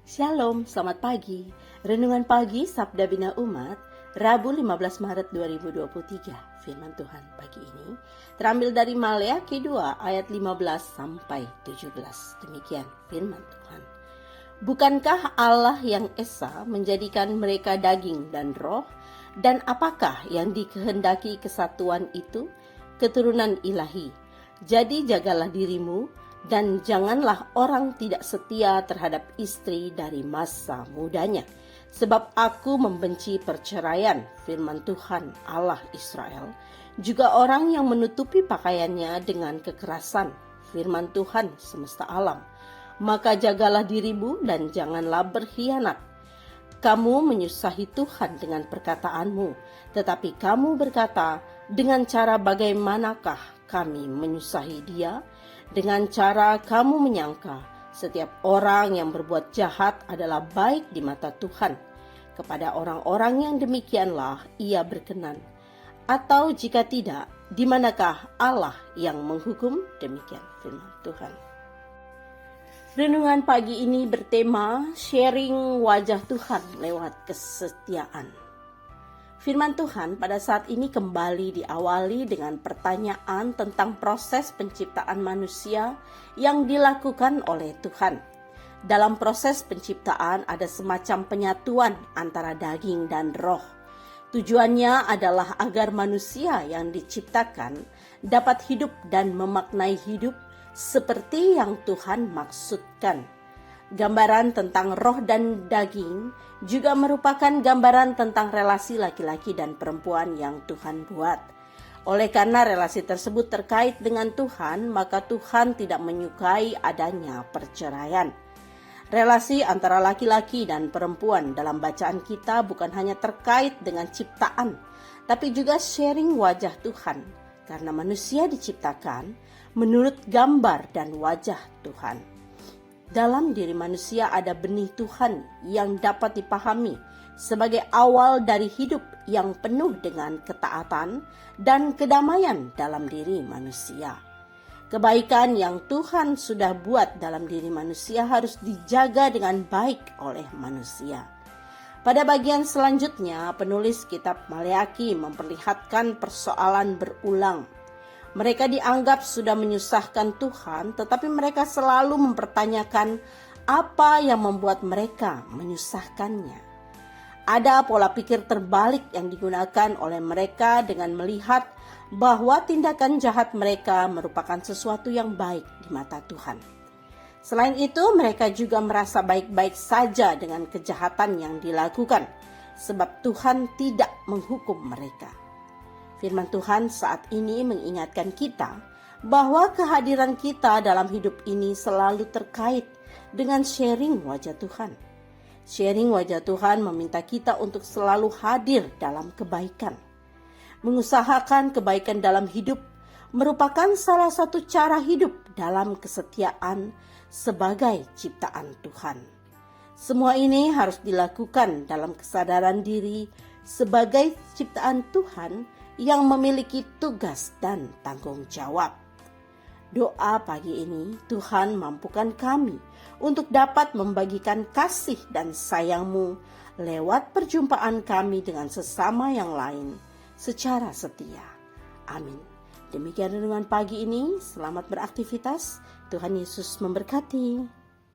Shalom, selamat pagi. Renungan pagi Sabda Bina Umat, Rabu 15 Maret 2023. Firman Tuhan pagi ini terambil dari Maleakhi 2 ayat 15 sampai 17. Demikian firman Tuhan. Bukankah Allah yang esa menjadikan mereka daging dan roh? Dan apakah yang dikehendaki kesatuan itu? Keturunan ilahi. Jadi jagalah dirimu, dan janganlah orang tidak setia terhadap istri dari masa mudanya. Sebab aku membenci perceraian, firman Tuhan Allah Israel. Juga orang yang menutupi pakaiannya dengan kekerasan, firman Tuhan semesta alam. Maka jagalah dirimu dan janganlah berkhianat. Kamu menyusahi Tuhan dengan perkataanmu, tetapi kamu berkata, dengan cara bagaimanakah kami menyusahi Dia? Dengan cara kamu menyangka setiap orang yang berbuat jahat adalah baik di mata Tuhan. Kepada orang-orang yang demikianlah Ia berkenan. Atau jika tidak, di manakah Allah yang menghukum? Demikian firman Tuhan. Renungan pagi ini bertema sharing wajah Tuhan lewat kesetiaan. Firman Tuhan pada saat ini kembali diawali dengan pertanyaan tentang proses penciptaan manusia yang dilakukan oleh Tuhan. Dalam proses penciptaan ada semacam penyatuan antara daging dan roh. Tujuannya adalah agar manusia yang diciptakan dapat hidup dan memaknai hidup seperti yang Tuhan maksudkan. Gambaran tentang roh dan daging juga merupakan gambaran tentang relasi laki-laki dan perempuan yang Tuhan buat. Oleh karena relasi tersebut terkait dengan Tuhan, maka Tuhan tidak menyukai adanya perceraian. Relasi antara laki-laki dan perempuan dalam bacaan kita bukan hanya terkait dengan ciptaan, tapi juga sharing wajah Tuhan, karena manusia diciptakan menurut gambar dan wajah Tuhan. Dalam diri manusia ada benih Tuhan yang dapat dipahami sebagai awal dari hidup yang penuh dengan ketaatan dan kedamaian dalam diri manusia. Kebaikan yang Tuhan sudah buat dalam diri manusia harus dijaga dengan baik oleh manusia. Pada bagian selanjutnya, penulis kitab Maleakhi memperlihatkan persoalan berulang. Mereka dianggap sudah menyusahkan Tuhan, tetapi mereka selalu mempertanyakan apa yang membuat mereka menyusahkannya. Ada pola pikir terbalik yang digunakan oleh mereka dengan melihat bahwa tindakan jahat mereka merupakan sesuatu yang baik di mata Tuhan. Selain itu, mereka juga merasa baik-baik saja dengan kejahatan yang dilakukan, sebab Tuhan tidak menghukum mereka. Firman Tuhan saat ini mengingatkan kita bahwa kehadiran kita dalam hidup ini selalu terkait dengan sharing wajah Tuhan. Sharing wajah Tuhan meminta kita untuk selalu hadir dalam kebaikan. Mengusahakan kebaikan dalam hidup merupakan salah satu cara hidup dalam kesetiaan sebagai ciptaan Tuhan. Semua ini harus dilakukan dalam kesadaran diri sebagai ciptaan Tuhan yang memiliki tugas dan tanggung jawab. Doa pagi ini, Tuhan mampukan kami untuk dapat membagikan kasih dan sayang-Mu lewat perjumpaan kami dengan sesama yang lain secara setia. Amin. Demikian renungan pagi ini, selamat beraktivitas. Tuhan Yesus memberkati.